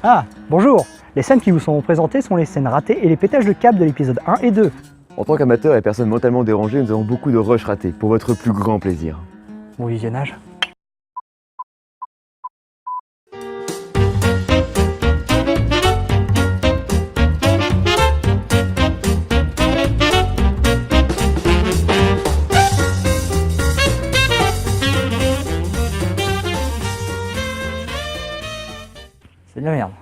Ah, bonjour. Les scènes qui vous sont présentées sont les scènes ratées et les pétages de câbles de l'épisode 1 et 2. En tant qu'amateur et personne mentalement dérangée, nous avons beaucoup de rushs ratés, pour votre plus grand plaisir. Bon visionnage. C'est de la merde.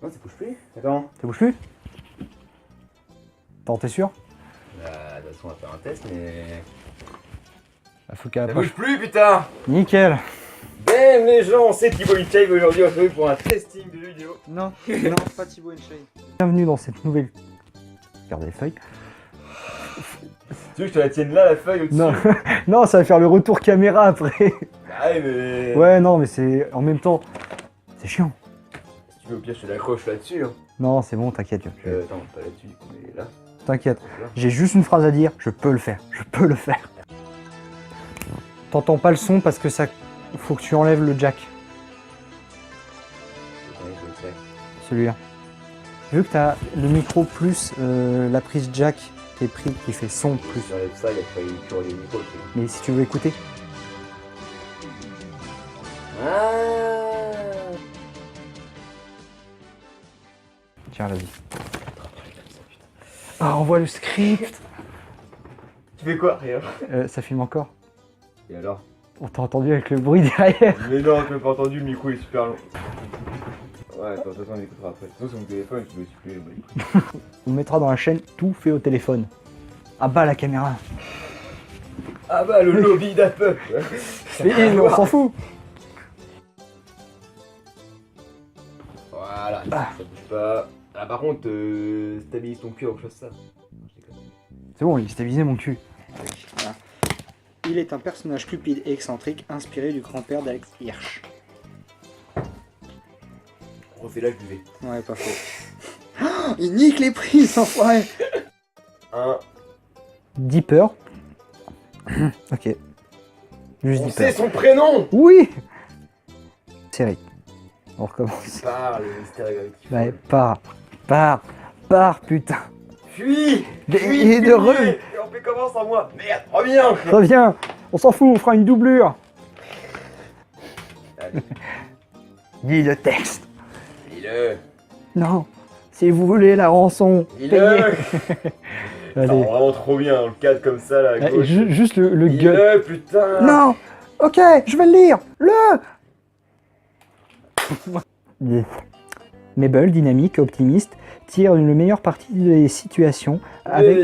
Non, ça bouge plus. Attends. Ça bouge plus? Attends, t'es sûr? Bah, de toute façon, on va faire un test, mais... Faut qu'elle Ça approche. bouge plus, putain. Nickel. Bam les gens, c'est Thibaut Inchave. Aujourd'hui, on se retrouve pour un testing de jeux vidéo. Non, non, pas Thibaut Inchave. Bienvenue dans cette nouvelle... Regardez les feuilles. Tu veux que je te la tienne là, la feuille au-dessus? Non, non, ça va faire le retour caméra après. Ah ouais, mais... Ouais, non, mais c'est... En même temps, c'est chiant. Si tu veux, au pire, je te l'accroche là-dessus. Hein. Non, c'est bon, t'inquiète. Attends, pas là-dessus, mais là. T'inquiète. Là. J'ai juste une phrase à dire, je peux le faire. Je peux le faire. T'entends pas le son parce que ça... Faut que tu enlèves le jack. Ouais, je le fais. Celui-là. Vu que t'as le micro plus la prise jack qui est pris, qui fait son plus. J'enlève ça, il y a pas eu toujours les micros. Mais si tu veux écouter... Ah. Tiens, vas-y. Ah, on voit le script. Tu fais quoi? Rien. Ça filme encore. Et alors? On t'a entendu avec le bruit derrière. Mais non, tu m'as pas entendu, le micro est super long. Ouais, attends, de toute façon, on écoutera après. Sinon, sur mon téléphone, tu peux supprimer le bruit. On mettra dans la chaîne tout fait au téléphone. Ah bah la caméra. Ah bah, le lobby d'Apple. Mais on s'en fout. Voilà, Ah. ça bouge pas. Ah, par contre, stabilise ton cul en chose ça. Non, je déconne. C'est bon, il stabilisait mon cul. Voilà. Il est un personnage cupide et excentrique inspiré du grand-père d'Alex Hirsch. Refais-la, je buvais. Ouais, pas faux. Oh, il nique les prix, sans enfoiré. Un. Deeper. Ok. Juste On Deeper. sait son prénom. Oui. Série. On recommence. Parle, le mystère est Ouais, pars, putain. Fuis. Et Fuis, de re. Et on fait comment sans moi? Merde, reviens. Reviens. On s'en fout, on fera une doublure. Allez, Dis le texte. dis-le. Non. Si vous voulez la rançon, Dis-le. payez. Ça Allez. rend vraiment trop bien, le cadre comme ça, là, à Allez, gauche. juste le gueule. Dis-le, putain. Non. Ok, je vais le lire. Mabel, dynamique, optimiste, tire le meilleur parti des situations avec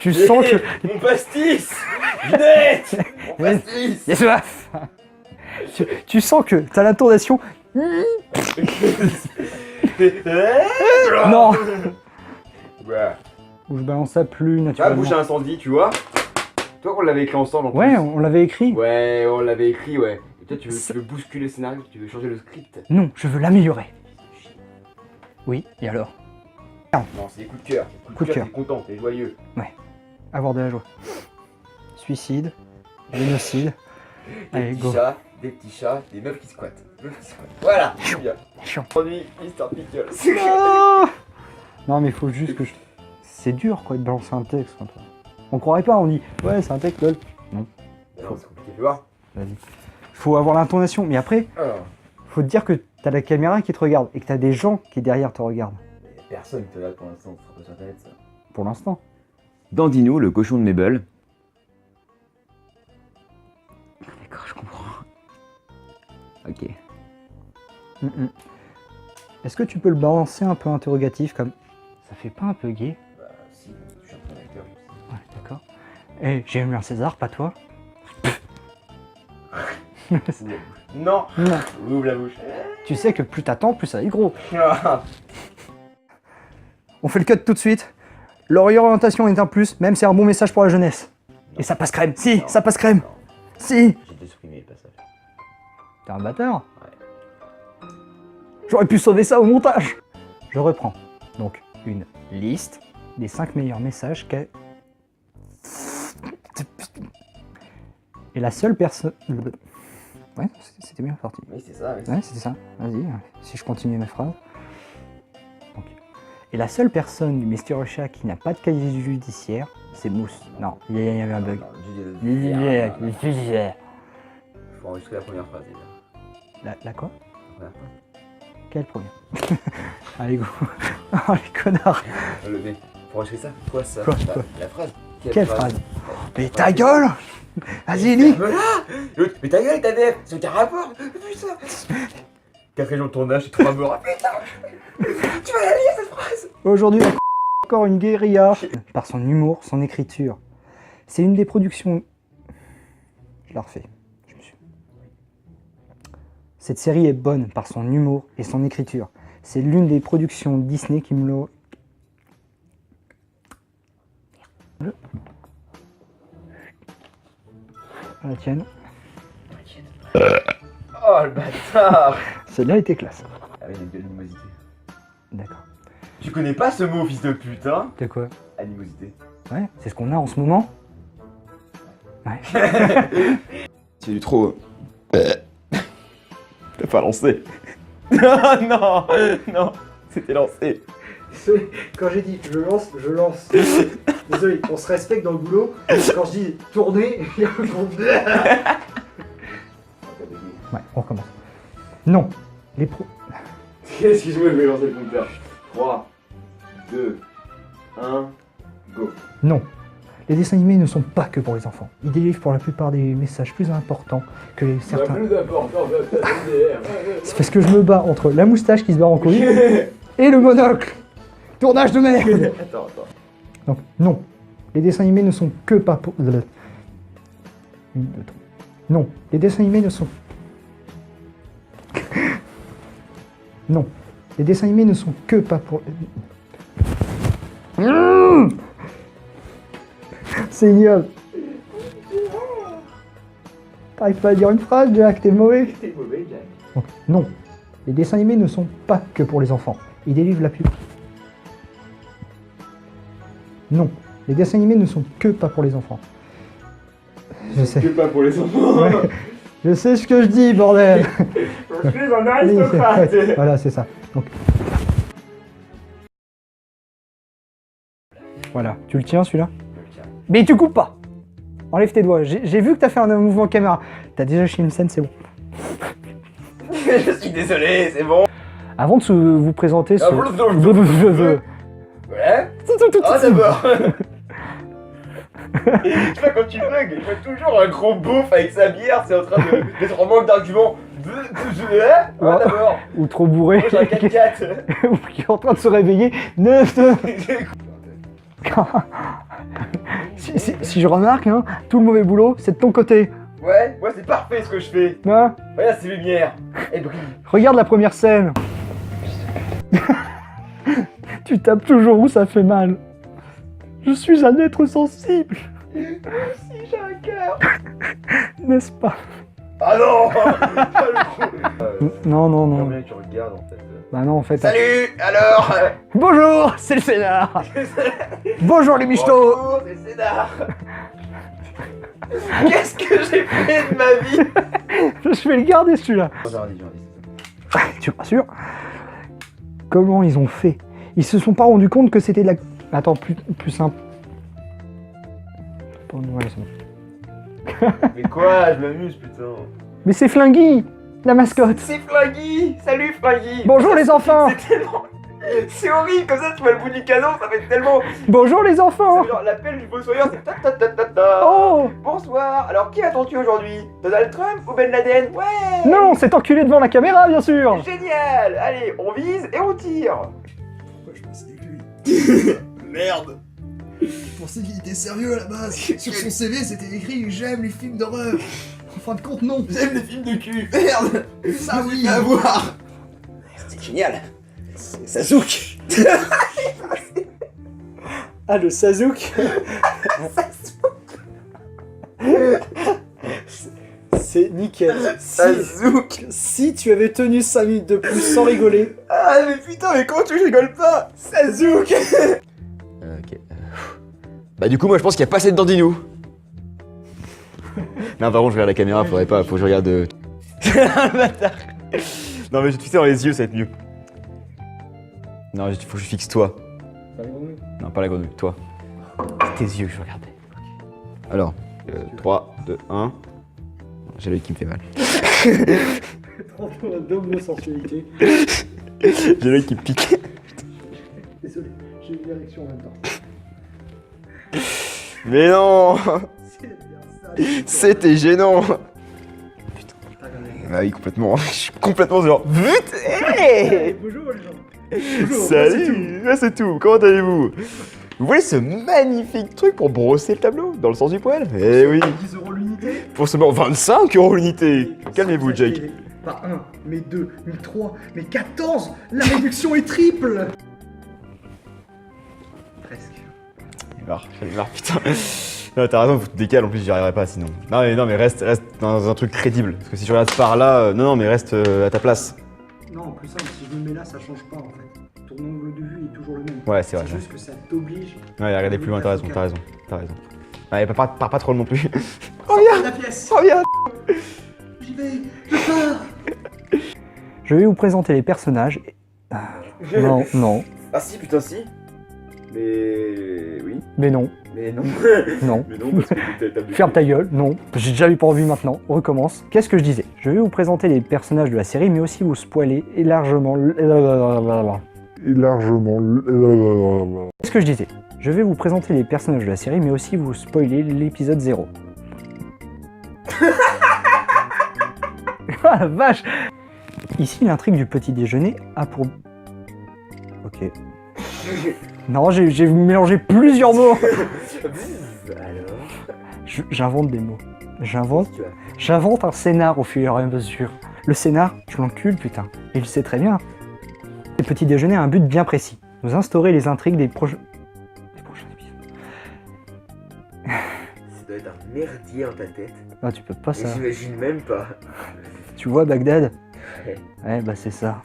tu sens que Mon pastis. Net. Mon pastis. J'ai soif. Tu sens que t'as l'intonation. Non. Ouais. Ou je balance ça plus Ah, naturellement. bouche à incendie, tu vois. Toi, on l'avait écrit ensemble en plus. Ouais, on l'avait écrit. Ouais, on l'avait écrit, ouais. Et toi, tu veux bousculer le scénario, tu veux changer le script. Non, je veux l'améliorer. Oui, et alors? Non, c'est des coups de cœur. Coup de cœur. T'es content, t'es joyeux. Avoir de la joie. Suicide, génocide. Allez, Des go. petits chats, des petits chats, des meufs qui squattent. Meufs qui squattent. Voilà, c'est bien. Chiant. Aujourd'hui, Mister Pickle. Ah non, mais il faut juste que je... C'est dur, quoi, de balancer un texte. Quoi. On croirait pas, on dit, ouais, c'est un texte, lol. Non, c'est compliqué, tu vois. Vas-y. Faut avoir l'intonation, mais après, Alors, faut te dire que t'as la caméra qui te regarde et que t'as des gens qui derrière te regardent. personne te regarde pour l'instant, ce sera pas sur internet ça. Pour l'instant. Dandino, le cochon de Mabel. D'accord, je comprends. Ok. Est-ce que tu peux le balancer un peu interrogatif comme... Ça fait pas un peu gay? Bah, si, je suis un peu acteur. Ouais, d'accord. Eh, j'ai eu un César, pas toi? Non. Non. Ouvre la bouche. Tu sais que plus t'attends, plus ça va être gros. On fait le cut tout de suite. L'orientation est un plus, même c'est un bon message pour la jeunesse. Non. Et ça passe crème. Si, Non. ça passe crème. Non. Si. J'ai supprimé le passage. T'es un bâtard. Ouais. J'aurais pu sauver ça au montage. Je reprends. Donc, une liste des 5 meilleurs messages qu'a... Et la seule personne... Ouais, c'était bien parti. Oui, c'est ça. Ouais, c'était ça. Vas-y, si je continue ma phrase. Donc. Et la seule personne du Mystery Shack qui n'a pas de casier judiciaire, c'est Mousse. Non, il y avait un bug. Faut enregistrer la première phrase déjà. La quoi? La première phrase. Quelle première? Allez, go. Oh, les connards. Le B. Faut enregistrer ça? Quoi ça? Quoi La phrase. Quelle phrase? Mais ta gueule! Vas-y, lis! Mais ta gueule, ta DF! C'est aucun rapport! Putain! 4 jours de tournage, c'est 3 morts. Putain! Tu vas la lire cette phrase! Aujourd'hui, encore une guérilla. Par son humour, son écriture. C'est une des productions... Je la refais. Cette série est bonne par son humour et son écriture. C'est l'une des productions Disney qui me l'a... La tienne. Oh le bâtard! Celle-là était classe. Ah oui, il y a une belle animosité. D'accord. Tu connais pas ce mot, fils de pute, hein? De quoi? Animosité. Ouais, c'est ce qu'on a en ce moment. Ouais. C'est du trop. T'as pas lancé. Non, non, c'était lancé. Quand j'ai dit je lance, je lance. Désolé, on se respecte dans le boulot. Quand je dis tourner, il y a le groupe. Ouais, on recommence. Non, les pro... Excuse-moi, je vais lancer le compteur. 3, 2, 1, go. Non, les dessins animés ne sont pas que pour les enfants. Ils délivrent pour la plupart des messages plus importants que les certains... Plus important, C'est parce que je me bats entre la moustache qui se barre en couille et le monocle. Tournage de merde. Attends. Donc, non, les dessins animés ne sont que pas pour... Non, les dessins animés ne sont... Non, les dessins animés ne sont que pas pour... C'est ignoble. T'arrives pas à dire une phrase, Jack, t'es mauvais. T'es mauvais, Jack. Donc, non, les dessins animés ne sont pas que pour les enfants. Ils délivrent la pub. Non, les dessins animés ne sont que pas pour les enfants. Je sais. Que pas pour les enfants. Ouais. Je sais ce que je dis, bordel. Je suis un aristocrate. Ouais, voilà, c'est ça. Donc... Voilà, tu le tiens celui-là? Mais tu coupes pas. Enlève tes doigts. J'ai vu que t'as fait un mouvement caméra. T'as déjà chez une scène, c'est bon. Je suis désolé, c'est bon. Avant de vous présenter ce... Ouais. Oh d'abord. Tu vois quand tu bugs, il fait toujours un gros beauf avec sa bière, c'est en train d'être en manque d'arguments. Oh d'abord. Ou trop bourré. Moi j'ai un 4x4. Ou qui est en train de se réveiller. Si je remarque, hein, tout le mauvais boulot, c'est de ton côté. Ouais, c'est parfait ce que je fais. Hein? Regarde ces lumières, elles brillent. Regarde la première scène. Tu tapes toujours où ça fait mal. Je suis un être sensible. Moi aussi j'ai un cœur. N'est-ce pas? Ah non. Non, non, non. Bien que tu regardes en fait. Bah non, en fait... Salut. Alors. Bonjour, c'est le scénar. Bonjour les michtos. Bonjour, c'est Cédar. Qu'est-ce que j'ai fait de ma vie? Je vais le garder celui-là. Tu me rassures? Comment ils ont fait? Ils se sont pas rendus compte que c'était de la... Attends, plus simple. Ouais, c'est bon. Mais quoi? Je m'amuse putain. Mais c'est Flingy, la mascotte. C'est Flingy. Salut Flingy. Bonjour les enfants. C'est tellement... C'est horrible comme ça, tu vois le bout du canon, ça fait tellement... Bonjour les enfants. C'est genre l'appel du fossoyeur, c'est ta ta ta ta ta. Oh. Bonsoir, alors qui attends-tu aujourd'hui? Donald Trump ou Ben Laden? Ouais. Non, c'est enculé devant la caméra, bien sûr. Génial. Allez, on vise et on tire. Pourquoi je pensais que lui? Merde. Je pensais qu'il était sérieux à la base. Sur son CV, c'était écrit « J'aime les films d'horreur ». En fin de compte, non. J'aime les films de cul. Merde. Ça oui, à voir. C'était génial. Sazouk. Ah, le Sazouk. C'est nickel. Sazouk. Si tu avais tenu 5 minutes de plus sans rigoler... Ah mais putain, mais comment tu rigoles pas? Sazouk. Ok. Bah du coup moi je pense qu'il y a pas assez de dandinou. Non par contre je regarde la caméra, faut que je regarde... Le bâtard. Non, mais je vais te fixer dans les yeux, ça va être mieux. Non, il faut que je fixe toi. Non, pas la grenouille, toi. C'est tes yeux que je veux regarder. Alors, 3, 2, 1. J'ai l'œil qui me fait mal. La double sensualité. J'ai l'œil qui me pique. Désolé, j'ai une érection en même temps. Mais non. C'était gênant. Putain. Ah oui, complètement. Je suis complètement genre. Vite. Hey. Bonjour les gens. Salut. Ouais, c'est tout. Comment allez-vous? Vous voyez ce magnifique truc pour brosser le tableau dans le sens du poil? Eh oui. 10 € l'unité. Pour seulement 25 € l'unité. Calmez-vous, Jake. Pas 1, mais 2, mais 3, mais 14. La réduction est triple. Presque. J'en ai marre, putain. Non, t'as raison, faut te décaler, en plus j'y arriverai pas sinon. Non mais reste dans un truc crédible. Parce que si tu regardes par là, non mais reste à ta place. Non, plus simple, si je me mets là, ça change pas en fait. Ton angle de vue est toujours le même. Ouais, c'est vrai. C'est juste que ça t'oblige. Ouais, regardez plus loin, t'as raison. Allez, pars pas trop non plus. Reviens la pièce. Reviens. J'y vais, je pars. Je vais vous présenter les personnages. Non, non, Ah si, putain si. Mais oui. mais non, Mais non. non. Mais non, parce que t'as Ferme ta gueule, non. J'ai déjà eu pas envie maintenant. On recommence. Qu'est-ce que je disais? Je vais vous présenter les personnages de la série, mais aussi vous spoiler largement. Qu'est-ce que je disais? Je vais vous présenter les personnages de la série, mais aussi vous spoiler l'épisode 0. Ah la vache! Ici, l'intrigue du petit déjeuner a pour... Ok. Non, j'ai mélangé plusieurs mots. Alors. J'invente des mots. J'invente un scénar au fur et à mesure. Le scénar, je l'encule, putain. Et il sait très bien. Le petit déjeuner a un but bien précis. Nous instaurer les intrigues des prochains épisodes. Ça doit être un merdier en ta tête. Ah, tu peux pas ça. J'imagine même pas. Tu vois Bagdad? Ouais. Ouais, bah c'est ça.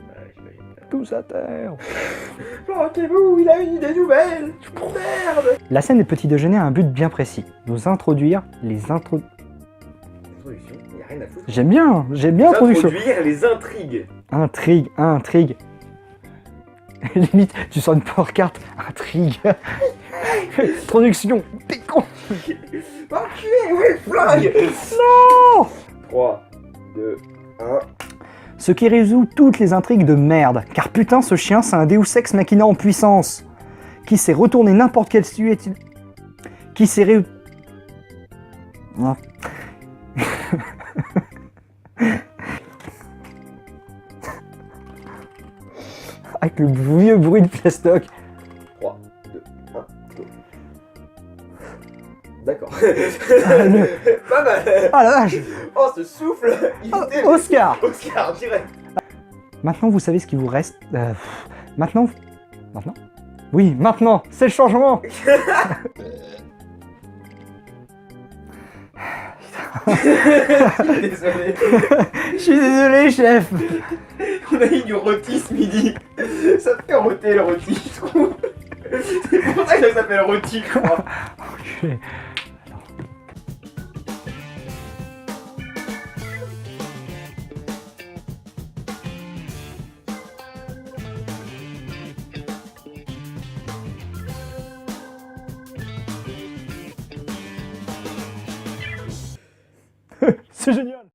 Ouais, j'imagine pas. Tous à terre. Planquez-vous, il a une idée nouvelle. Merde. La scène des petits déjeuners a un but bien précis. Nous introduire les Introduction, y a rien à foutre. J'aime bien l'introduction. Introduire les intrigues. Intrigue. Limite, tu sors une power carte. Intrigue. Introduction. T'es con. Enculé, où est le flingue? Non. 3, 2, 1. Ce qui résout toutes les intrigues de merde. Car putain, ce chien, c'est un Deus Ex Machina en puissance. Qui sait retourner n'importe quelle situation. Qui sait Non. Avec le vieux bruit de plastoc. 3, 2, 1, go. D'accord. Pas mal. Ah la vache. Oh, ce souffle. Il Oh, était- Oscar. Oscar, direct. Maintenant, vous savez ce qu'il vous reste. Maintenant. Oui, maintenant, c'est le changement. Désolé. Je suis désolé, chef. On a eu du rôti ce midi. Ça fait rôter le rôti, je trouve. C'est pour ça que ça s'appelle rôti, je crois. Enculé. C'est génial.